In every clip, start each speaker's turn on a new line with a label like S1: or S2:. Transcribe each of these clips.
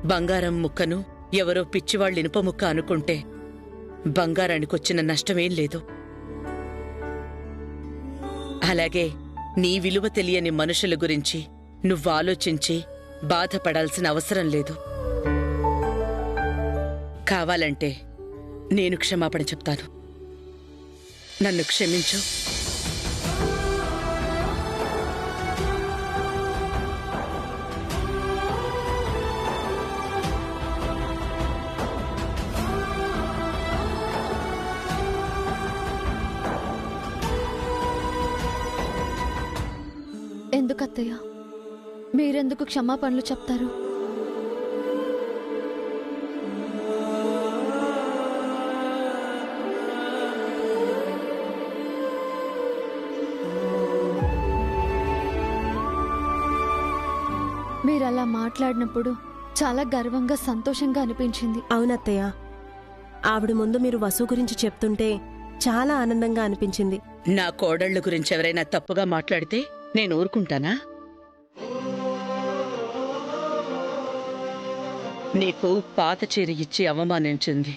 S1: బంగారం ముక్కను ఎవరో పిచ్చివాళ్ళు ఇనుప ముక్క అనుకుంటే బంగారానికొచ్చిన నష్టమేం లేదు. అలాగే నీ విలువ తెలియని మనుషుల గురించి నువ్వు ఆలోచించి బాధపడాల్సిన అవసరం లేదు. కావాలంటే నేను క్షమాపణ చెప్తాను. నన్ను క్షమించు.
S2: ఎందుకత్తయ్య మీరెందుకు క్షమాపణలు చెప్తారు? మీరలా మాట్లాడినప్పుడు చాలా గర్వంగా సంతోషంగా అనిపించింది.
S3: అవునత్తయ్య, ఆవిడ ముందు మీరు వసు గురించి చెప్తుంటే చాలా ఆనందంగా అనిపించింది.
S1: నా కోడళ్ల గురించి ఎవరైనా తప్పుగా మాట్లాడితే నేను ఊరుకుంటానా? నీకు పాత చీర ఇచ్చి అవమానించింది.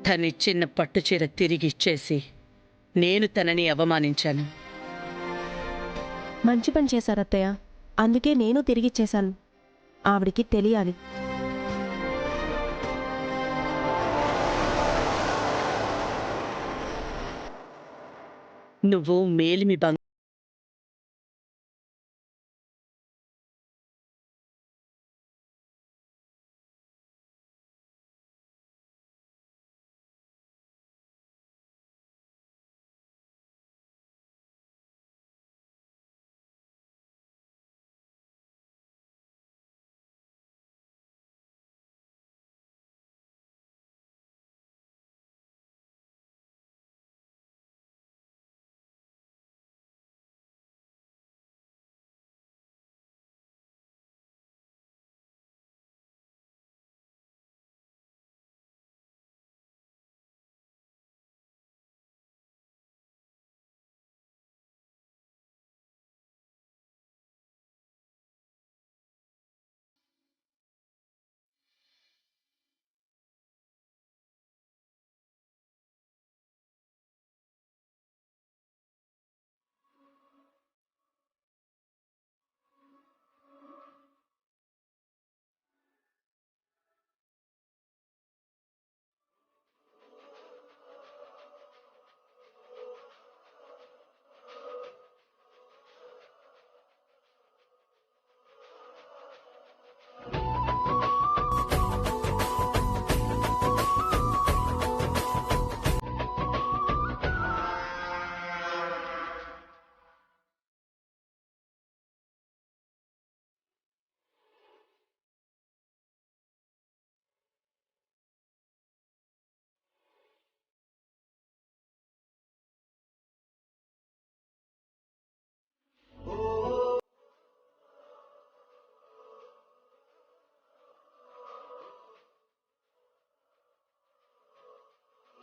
S1: తనిచ్చిన పట్టు చీర తిరిగి ఇచ్చేసి నేను తనని అవమానించాను.
S3: మంచి పని చేశారత్తయ్య. అందుకే నేను తిరిగిచ్చేశాను. ఆవిడికి తెలియాలి.
S1: నువ్వు మేలిమి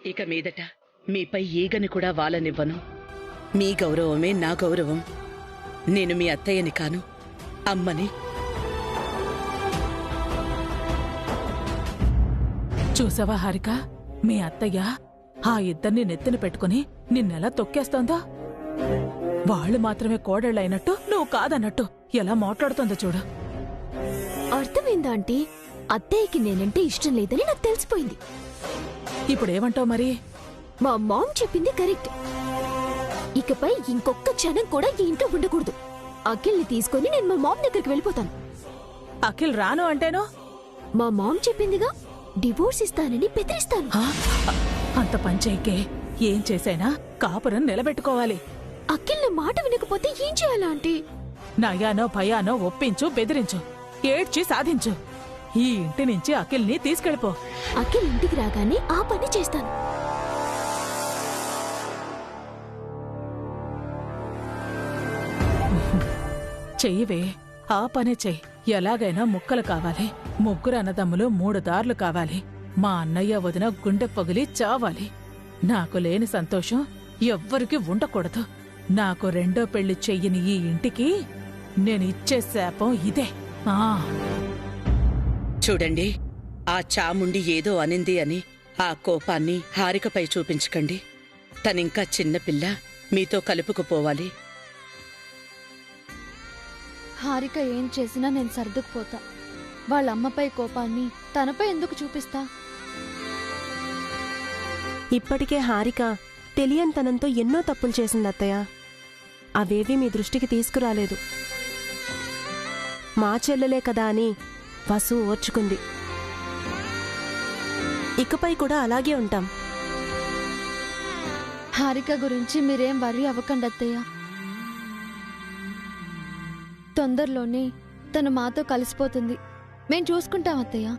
S1: ఇక మీదట మీపై ఈగని కూడా వాలనివ్వను. మీ గౌరవమే నా గౌరవం. నేను మీ అత్తయ్యని కాను, అమ్మని.
S4: చూసావా హారిక, మీ అత్తయ్య ఆ ఇద్దరిని నెత్తిన పెట్టుకుని నిన్నెలా తొక్కేస్తోందో. వాళ్ళు మాత్రమే కోడళ్ళైనట్టు నువ్వు కాదన్నట్టు ఎలా మాట్లాడుతోందో చూడు.
S2: అర్థమైందా ఆంటీ? అత్తయ్యకి నేనంటే ఇష్టం లేదని నాకు తెలిసిపోయింది.
S4: ఇప్పుడేమంటావు మరి?
S2: మా మామ్ చెప్పింది కరెక్ట్. ఇకపై ఇంకొక క్షణం కూడా ఈ ఇంట్లో ఉండకూడదు. అఖిల్ని తీసుకొని నేను మా మామ్ దగ్గరికి వెళ్ళిపోతాను.
S4: అఖిల్ రాను అంటేనో?
S2: మా మామ్ చెప్పిందిగా, డివోర్స్ ఇస్తానని బెదిరిస్తాను.
S4: అంత పంచాయికే ఏం చేసైనా కాపురం నిలబెట్టుకోవాలి.
S2: అఖిల్ మాట వినకపోతే ఏం చేయాలా ఆంటీ?
S4: నయానో భయానో ఒప్పించు, బెదిరించు, ఏడ్చి సాధించు. ఈ ఇంటి నుంచి అఖిల్ని తీసుకెళ్ళిపో.
S2: అఖిల్ ఇంటికి రాగానే ఆ పని చేస్తాను.
S4: చెయ్యివే, ఆ పనే చెయ్యి. ఎలాగైనా ముక్కలు కావాలి. ముగ్గురు అన్నదమ్ములు 3 దారులు కావాలి. మా అన్నయ్య వదిన గుండె పగిలి చావాలి. నాకు లేని సంతోషం ఎవ్వరికి ఉండకూడదు. నాకు రెండో పెళ్లి చెయ్యని ఈ ఇంటికి నేనిచ్చే శాపం ఇదే.
S1: చూడండి, ఆ చాముండి ఏదో అనింది అని ఆ కోపాన్ని హారికపై చూపించకండి. తనింకా చిన్నపిల్ల, మీతో కలుపుకుపోవాలి.
S5: హారిక ఏం చేసినా నేను సర్దుకుపోతా. వాళ్ళమ్మపై కోపాన్ని తనపై ఎందుకు చూపిస్తా?
S3: ఇప్పటికే హారిక తెలియనితనంతో ఎన్నో తప్పులు చేసింది అత్తయ్య. అవేవీ మీ దృష్టికి తీసుకురాలేదు. మా చెల్లెలే కదా అని వసు ఓర్చుకుంది. ఇకపై కూడా అలాగే ఉంటాం.
S5: హారిక గురించి మీరేం వర్రీ అవ్వకండి అత్తయ్య. తొందరలోనే తను మాతో కలిసిపోతుంది. మేం చూసుకుంటాం అత్తయ్య.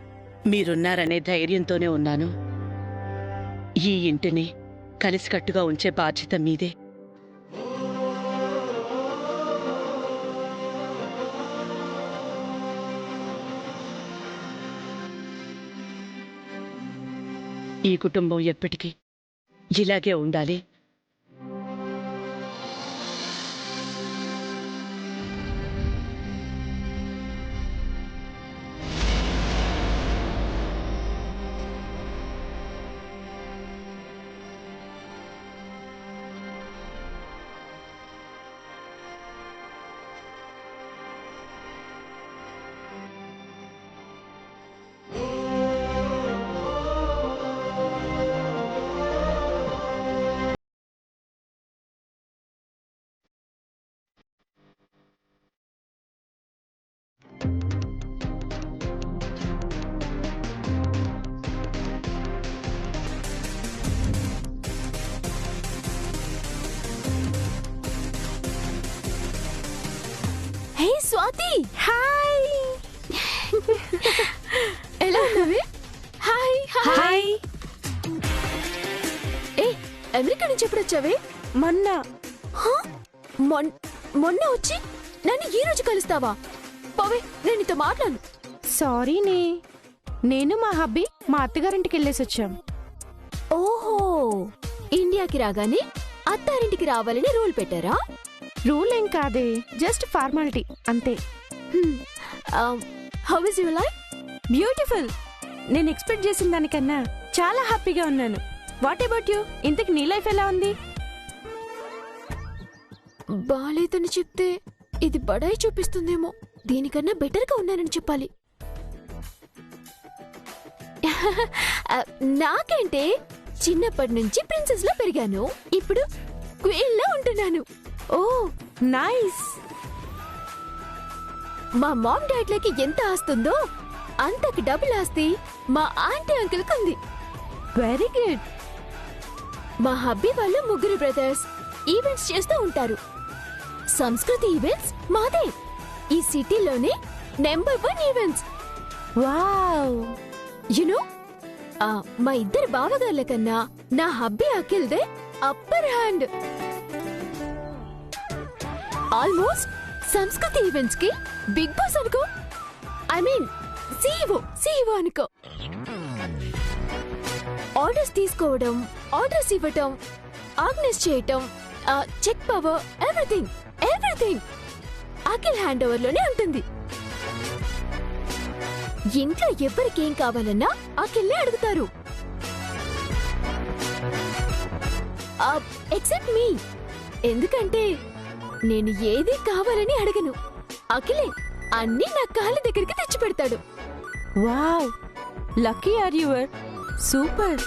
S1: మీరున్నారనే ధైర్యంతోనే ఉన్నాను. ఈ ఇంటిని కలిసికట్టుగా ఉంచే బాధ్యత మీదే. ఈ కుటుంబం ఎప్పటికీ ఇలాగే ఉండాలి.
S2: హే స్వాతి, హాయ్. ఎలా ఉన్నావే? Hi hi. ఏ, అమెరికా నుంచి ఎప్పుడు వచ్చావే?
S3: మొన్న
S2: హా? మొన్న వచ్చి నన్ను ఈ రోజు కలుస్తావా? పోవే, నేను నీతో మాట్లాడు.
S6: సారీనే, నేను మా హబ్బీ మా అత్తగారింటికి వెళ్ళేసి వచ్చాం.
S2: ఓహో, ఇండియాకి రాగానే అత్తారింటికి రావాలని రూల్ పెట్టారా?
S6: రూల్ ఏం కాదే, జస్ట్ ఫార్మాలిటీ అంతే.
S2: How is your life?
S6: Beautiful. నేను ఎక్స్పెక్ట్ చేసిన దానికన్నా చాలా హ్యాపీగా ఉన్నాను. What about you? ఇంతకు నీ లైఫ్ ఎలా ఉంది?
S2: బాలేదని చెప్తే ఇది బడాయి చూపిస్తుందేమో. దీనికన్నా బెటర్గా ఉన్నానని చెప్పాలి. నాకంటే చిన్నప్పటి నుంచి ప్రిన్సెస్ లా పెరిగాను. ఇప్పుడు క్వీన్ లా ఉంటున్నాను.
S6: ఓ నైస్.
S2: మా మామ్ డాడ్లకి ఎంత ఆస్తుందో అంతకు డబుల్ ఆస్తి మా ఆంటీ అంకుల్ కుంది.
S6: Very good.
S2: మా హబ్బీ వాళ్ళు ముగ్గురు బ్రదర్స్ ఈవెంట్స్ చేస్తూ ఉంటారు. సంస్కృతి ఈవెంట్స్ మాదే. ఈ సిటీలోనే నెంబర్ 1 ఈవెంట్స్.
S6: వావ్.
S2: యునో, మా ఇద్దరు బావగార్ల కన్నా నా హబ్బీ అఖిల్దే upper hand. Almost Sanskriti events కి బిగ్ బాస్ అనుకో. ఐ మీన్ సీఈఓ అనుకో. ఆర్డర్స్ తీసుకోవడం, ఆర్డర్స్ ఇవ్వటం, ఆర్గనైజ్ చేయటం, check power, everything Akhil hand over లోనే ఉంటుంది. ఇంట్లో ఎవరికేం కావాలన్నా అఖిల్లే అడుగుతారు. Except me. ఎందుకంటే నేను ఏది కావాలని అడగను. అఖిలే అన్నీ నా కాళ్ళ దగ్గరికి తెచ్చి పెడతాడు.
S6: Wow, lucky are your. Super.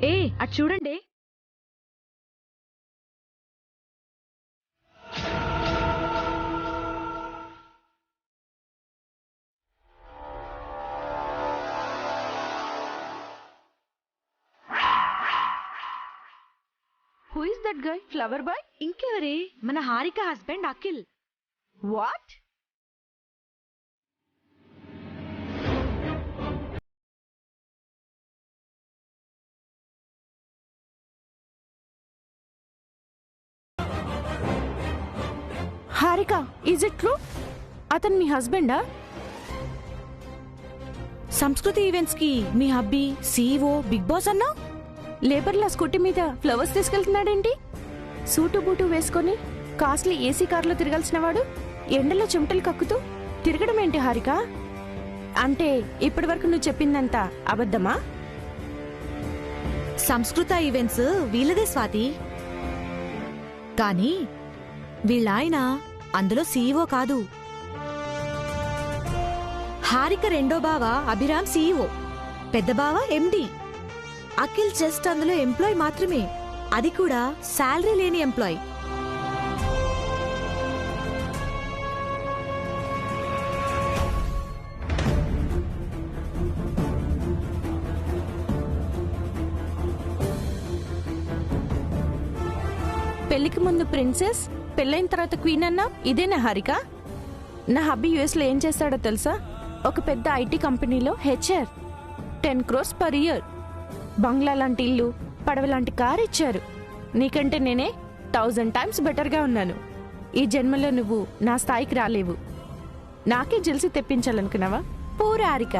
S5: ఏ, అటు చూడండి.
S6: Who is that guy? Flower boy? ఇంకెవరే? మన Harika husband Akhil. What? Harika, is it true? అతను మీ హస్బెండా? సంస్కృతి ఈవెంట్స్ కి మీ హబ్బీ సీఈఓ బిగ్ బాస్ అన్నా? లేబర్లా స్కూటీ మీద ఫ్లవర్స్ తీసుకెళ్తున్నాడేంటి? సూటు బూటు వేసుకొని కాస్ట్లీ ఏసీ కార్లో తిరగాల్సిన వాడు ఎండలో చెమటలు కక్కుతూ తిరగడం ఏంటి హారిక? అంటే ఇప్పటి వరకు నువ్వు చెప్పిందంతా అబద్ధమా?
S7: సంస్కృత ఈవెంట్స్ వీళ్ళదే స్వాతి. కానీ వీళ్ళాయన అందులో సీఈఓ కాదు. హారిక రెండో బావ అభిరామ్ సీఈఓ, పెద్ద బావ ఎండి. అఖిల్ జస్ట్ అందులో ఎంప్లాయ్ మాత్రమే, అది కూడా శాలరీ లేని ఎంప్లాయ్.
S6: పెళ్లికి ముందు ప్రిన్సెస్, పెళ్ళైన తర్వాత క్వీన్ అన్నా, ఇదేనా హారిక? నా హబ్బీ యుఎస్ లో ఏం చేస్తాడో తెలుసా? ఒక పెద్ద ఐటీ కంపెనీలో హెచ్ఆర్. 10 crores per year. బంగ్లా లాంటి ఇల్లు, పడవ లాంటి కార్ ఇచ్చారు. నీకంటే నేనే 1000 times బెటర్గా ఉన్నాను. ఈ జన్మలో నువ్వు నా స్థాయికి రాలేవు. నాకే జెల్సి తెప్పించాలనుకున్నావా? పూర హారిక.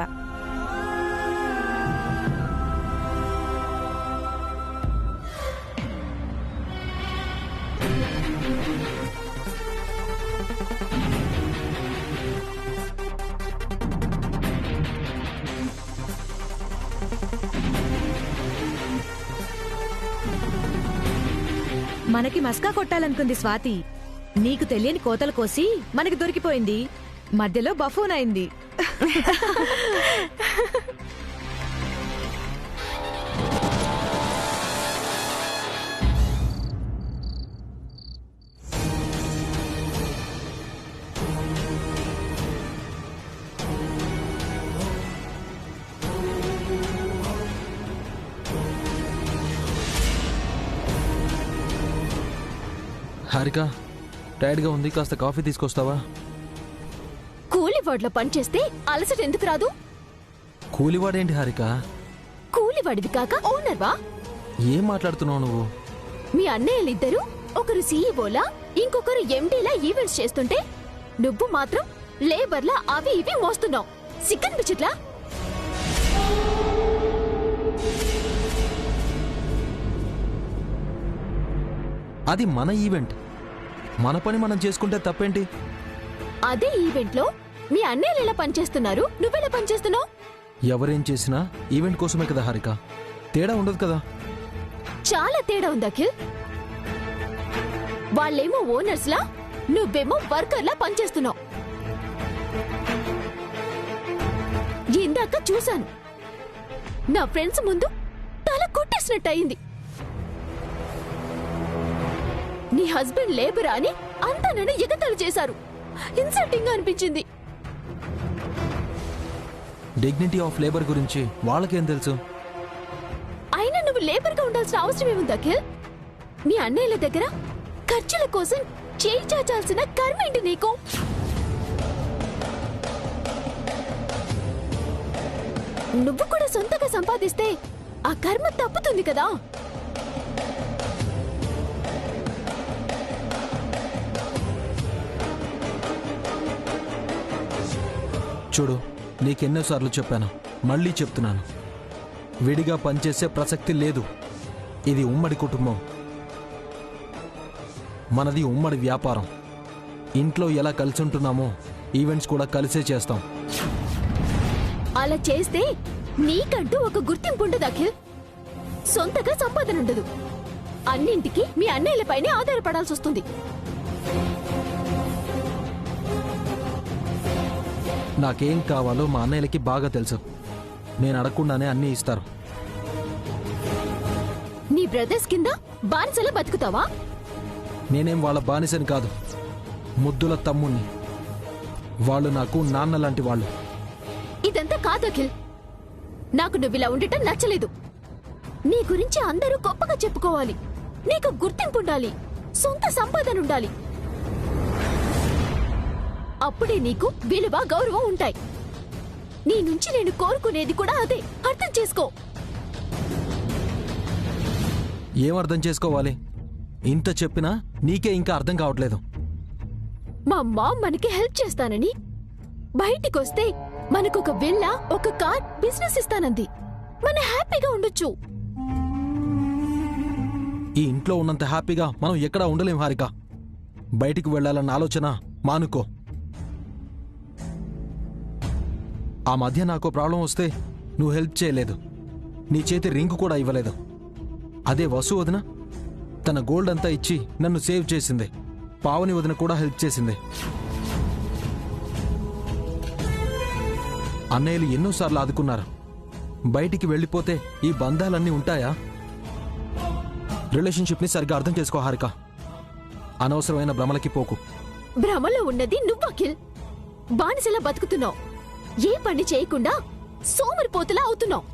S7: మనకి మస్కా కొట్టాలనుకుంది స్వాతి. నీకు తెలియని కోతలు కోసి మనకి దొరికిపోయింది. మధ్యలో బఫూన్ అయింది.
S8: హారిక, టైర్డ్గా ఉంది, కాస్త కాఫీ తీసుకొస్తావా?
S2: కూలివాడ్లో పనిచేస్తే అలసట ఎందుకు రాదు?
S8: కూలివాడేంటి హారిక?
S2: కూలివాడివి కాక ఓనర్వా?
S8: ఏం మాట్లాడుతున్నావు నువ్వు?
S2: మీ అన్నయ్యలిద్దరూ ఒకరు సీఈఓలా, ఇంకొకరు ఎండీలా ఈవెంట్స్ చేస్తుంటే నువ్వు మాత్రం లేబర్లా అవి ఇవి మోస్తున్నావు. సిగ్గనిపించట్లా?
S8: అది మన ఈవెంట్, మన పని మనం చేసుకుంటే తప్పేంటి?
S2: అదే ఈవెంట్ లో మీ అన్నయ్యలు ఎలా పనిచేస్తున్నారు, నువ్వెలా పనిచేస్తున్నావు?
S8: ఎవరేం చేసినా ఈవెంట్ కోసమే కదా హారిక, తేడా ఉండదు కదా.
S2: చాలా తేడా ఉంది అఖిల్. వాళ్ళేమో ఓనర్స్ లా, నువ్వేమో వర్కర్ లా పనిచేస్తున్నావు. ఇందాక చూశాను, నా ఫ్రెండ్స్ ముందు తల కొట్టేసినట్టు అయింది. నీ హస్బెండ్ లేబర్ అని అంతా నన్ను ఎగతాళి చేశారు. ఇన్సల్టింగ్ గా అనిపించింది.
S8: డిగ్నిటీ ఆఫ్ లేబర్ గురించి వాళ్ళకేం తెలుసు?
S2: అయినా నువ్వు లేబర్ గా ఉండాల్సిన అవసరం ఏముంది అఖిల్? మీ అన్నయ్యల దగ్గర ఖర్చుల కోసం చేయి చాచాల్సిన కర్మేంటి నీకు? నువ్వు కూడా సొంతగా సంపాదిస్తే ఆ కర్మ తప్పుతుంది కదా.
S8: చూడు, నీకెన్నోసార్లు చెప్పాను, మళ్ళీ చెప్తున్నాను, విడిగా పనిచేసే ప్రసక్తి లేదు. ఇది ఉమ్మడి కుటుంబం, మనది ఉమ్మడి వ్యాపారం. ఇంట్లో ఎలా కలిసి ఉంటున్నామో ఈవెంట్స్ కూడా కలిసే చేస్తాం.
S2: అలా చేస్తే నీకంటూ ఒక గుర్తింపు ఉండదు అఖిల్. సొంతగా సంపాదన ఉండదు. అన్నింటికి మీ అన్నయ్యలపైనే ఆధారపడాల్సి వస్తుంది.
S8: నాకేం కావాలో మా అన్నయ్యలకి బాగా తెలుసు. నేను అడగకుండానే అన్నీ ఇస్తారు.
S2: నీ బ్రదర్స్ కింద బానిసలా బతుకుతావా?
S8: నేనేం వాళ్ళ బానిసని కాదు, ముద్దుల తమ్ముణ్ణి. వాళ్ళు నాకు నాన్న లాంటి వాళ్ళు.
S2: ఇదంతా కాదు అఖిల్. నాకు నువ్విలా ఉండటం నచ్చలేదు. నీ గురించి అందరూ గొప్పగా చెప్పుకోవాలి. నీకు గుర్తింపు ఉండాలి, సొంత సంపాదన ఉండాలి. అప్పుడే నీకు విలువ గౌరవం ఉంటాయి. నీ నుంచి నేను కోరుకునేది కూడా అదే. అర్థం చేసుకో.
S8: ఏం అర్థం చేసుకోవాలి? ఇంత చెప్పినా నీకే ఇంకా అర్థం కావట్లేదు.
S2: మా మామ్ మనకి హెల్ప్ చేస్తానని బయటికొస్తే మనకొక విల్లా, ఒక కార్, బిజినెస్ ఇస్తానంది. మన హ్యాపీగా ఉండొచ్చు.
S8: ఈ ఇంట్లో ఉన్నంత హ్యాపీగా మనం ఎక్కడా ఉండలేం హారిక. బయటికి వెళ్ళాలన్న ఆలోచన మానుకో. ఆ మధ్య నాకు ప్రాబ్లం వస్తే నువ్వు హెల్ప్ చేయలేదు, నీ చేతి రింగ్ కూడా ఇవ్వలేదు. అదే వసు వదిన తన గోల్డ్ అంతా ఇచ్చి నన్ను సేవ్ చేసింది. పావని వదిన కూడా హెల్ప్ చేసింది. అన్నయ్యలు ఎన్నోసార్లు ఆదుకున్నారు. బయటికి వెళ్ళిపోతే ఈ బంధాలన్నీ ఉంటాయా? రిలేషన్షిప్ని సరిగ్గా అర్థం చేసుకో హారిక. అనవసరమైన భ్రమలకి పోకు.
S2: భ్రమలో ఉన్నది నువ్వు అఖిల్. బానిసలా బతుకుతున్నావు. ఏ పని చేయకుండా సోమరిపోతులా అవుతున్నావు.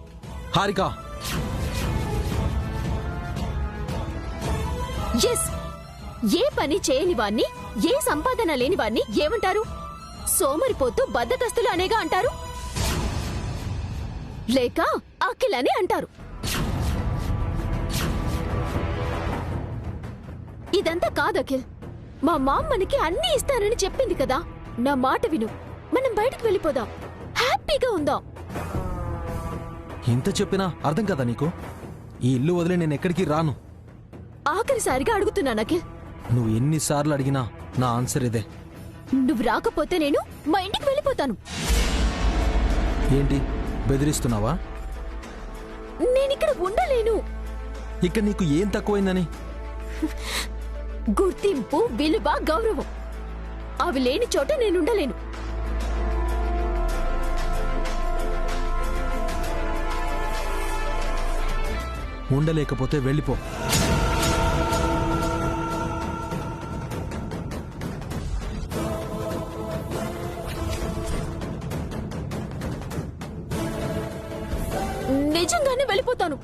S8: హారిక,
S2: ఎస్, ఏ పని చేయని వాణ్ణి, ఏ సంపాదన లేని వాణ్ణి ఏమంటారు? సోమరిపోతూ బద్ధకస్తులు అనేగా అంటారు, లేక అఖిల్ అని అంటారు. ఇదంతా కాదు అఖిల్. మా మామ్ మనకి అన్నీ ఇస్తానని చెప్పింది కదా. నా మాట విను. మనం బయటకు వెళ్ళిపోదాం, హ్యాపీగా ఉందాం.
S8: ఇంత చెప్పినా అర్థం కదా నీకు? ఈ ఇల్లు వదిలే నేను ఎక్కడికి రాను.
S2: ఆఖరిసారిగా అడుగుతున్నాను అఖిల్.
S8: నువ్వు ఎన్నిసార్లు అడిగినా నా ఆన్సర్ ఇదే.
S2: నువ్వు రాకపోతే నేను మా ఇంటికి వెళ్ళిపోతాను.
S8: ఏంటి బెదిరిస్తున్నావా?
S2: నేనిక్కడ ఉండలేను.
S8: ఇక్కడ నీకు ఏం తక్కువైందని?
S2: గుర్తింపు, విలువ, గౌరవం అవి లేని చోట నేనుండలేను.
S8: ఉండలేకపోతే వెళ్ళిపో.
S2: నిజంగానే వెళ్ళిపోతాను.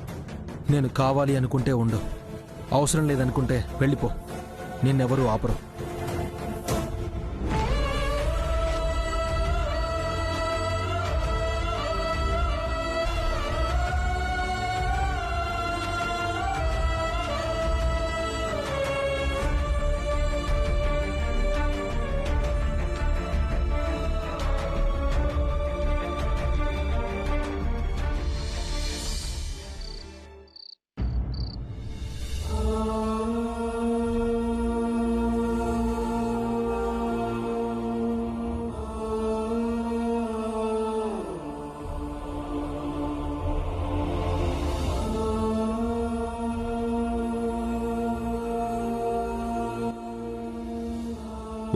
S8: నేను కావాలి అనుకుంటే ఉండు, అవసరం లేదనుకుంటే వెళ్ళిపో. నిన్నెవరూ ఆపరు.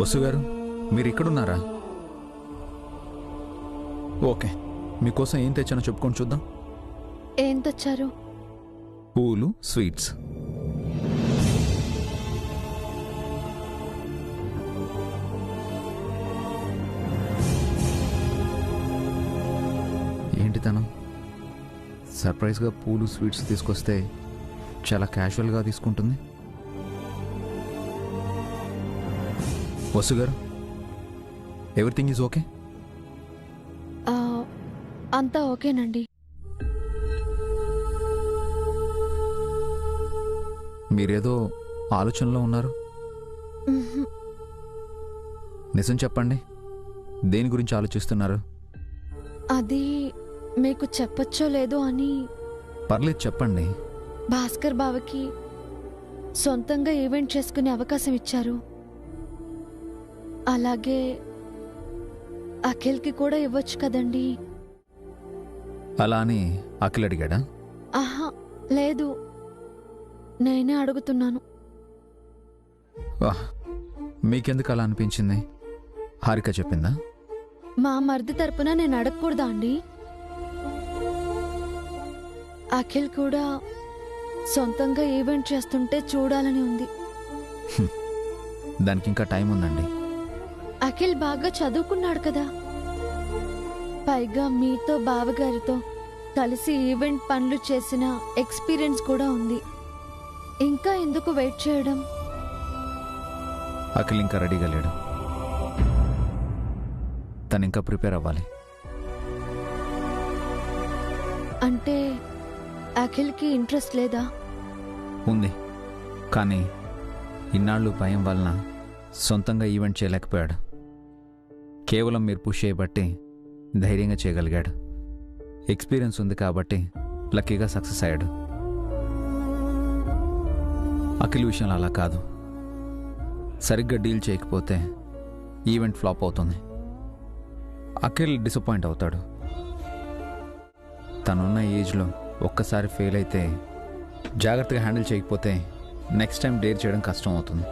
S9: వసు గారు, మీరు ఇక్కడున్నారా? ఓకే, మీకోసం ఏం తెచ్చానో చెప్పుకొని చూద్దాం.
S5: ఏం తెచ్చారు?
S9: పూలు, స్వీట్స్. ఏంటి తను సర్ప్రైజ్గా పూలు, స్వీట్స్ తీసుకొస్తే చాలా క్యాజువల్గా తీసుకుంటుంది. వసు గారు, ఎవ్రీథింగ్ ఈజ్ ఓకే?
S5: అంతా ఓకేనండి.
S9: మీరేదో ఆలోచనలో ఉన్నారు. నిజం చెప్పండి, దేని గురించి ఆలోచిస్తున్నారు?
S5: అది మీకు చెప్పొచ్చో లేదో అని.
S9: పర్లేదు, చెప్పండి.
S5: భాస్కర్ బావకి సొంతంగా ఈవెంట్ చేసుకునే అవకాశం ఇచ్చారు. అలాగే అఖిల్కి కూడా ఇవ్వచ్చు కదండి.
S9: అలా అని అఖిల్ అడిగాడా?
S5: ఆహా లేదు, నేనే అడుగుతున్నాను.
S9: వాహ్, మీకెందుకు అలా అనిపించింది? హారిక చెప్పిందా?
S5: మా మరిది తరపున నేను అడగకూడదా అండి? అఖిల్ కూడా సొంతంగా ఈవెంట్ చేస్తుంటే చూడాలని ఉంది.
S9: దానికి ఇంకా టైం ఉందండి.
S5: అఖిల్ బాగా చదువుకున్నాడు కదా. పైగా మీతో బావగారితో కలిసి ఈవెంట్ పనులు చేసిన ఎక్స్పీరియన్స్ కూడా ఉంది. ఇంకా ఎందుకు వెయిట్ చేయడం?
S9: అఖిల్ ఇంకా రెడీగా లేడు. తను ఇంకా ప్రిపేర్ అవ్వాలి.
S5: అంటే అఖిల్కి ఇంట్రెస్ట్ లేదా?
S9: ఉంది, కానీ ఇన్నాళ్ళు భయం వలన సొంతంగా ఈవెంట్ చేయలేకపోయాడు. కేవలం మీరు పుష్ చేయబట్టి ధైర్యంగా చేయగలిగాడు. ఎక్స్పీరియన్స్ ఉంది కాబట్టి లక్కీగా సక్సెస్ అయ్యాడు. అఖిల్ విషయంలో అలా కాదు. సరిగ్గా డీల్ చేయకపోతే ఈవెంట్ ఫ్లాప్ అవుతుంది. అఖిల్ డిసప్పాయింట్ అవుతాడు. తనున్న ఏజ్లో ఒక్కసారి ఫెయిల్ అయితే జాగ్రత్తగా హ్యాండిల్ చేయకపోతే నెక్స్ట్ టైం డేర్ చేయడం కష్టం అవుతుంది.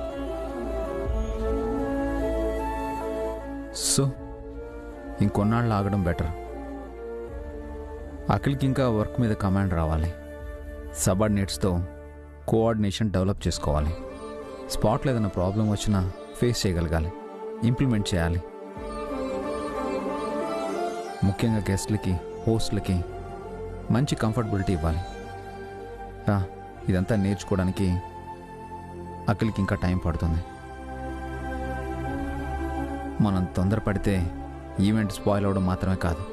S9: సో ఇంకొన్నాళ్ళు ఆగడం బెటర్. అఖిల్కి ఇంకా వర్క్ మీద కమాండ్ రావాలి. సబార్డినేట్స్తో కోఆర్డినేషన్ డెవలప్ చేసుకోవాలి. స్పాట్లో ఏదైనా ప్రాబ్లం వచ్చినా ఫేస్ చేయగలగాలి, ఇంప్లిమెంట్ చేయాలి. ముఖ్యంగా గెస్ట్లకి, హోస్ట్లకి మంచి కంఫర్టబిలిటీ ఇవ్వాలి. ఇదంతా నేర్చుకోవడానికి అఖిల్కి ఇంకా టైం పడుతుంది. మనం తొందరపడితే ఈవెంట్ స్పాయిల్ అవడం మాత్రమే కాదు,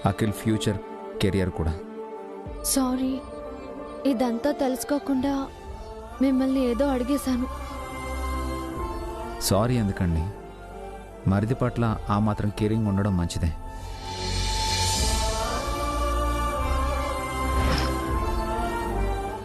S9: అఖిల్ ఫ్యూచర్ కెరియర్ కూడా.
S5: సారీ, ఇదంతా తెలుసుకోకుండా మిమ్మల్ని ఏదో అడిగేశాను.
S9: సారీ ఎందుకండి? మరిది పట్ల ఆ మాత్రం కేరింగ్ ఉండడం మంచిదే.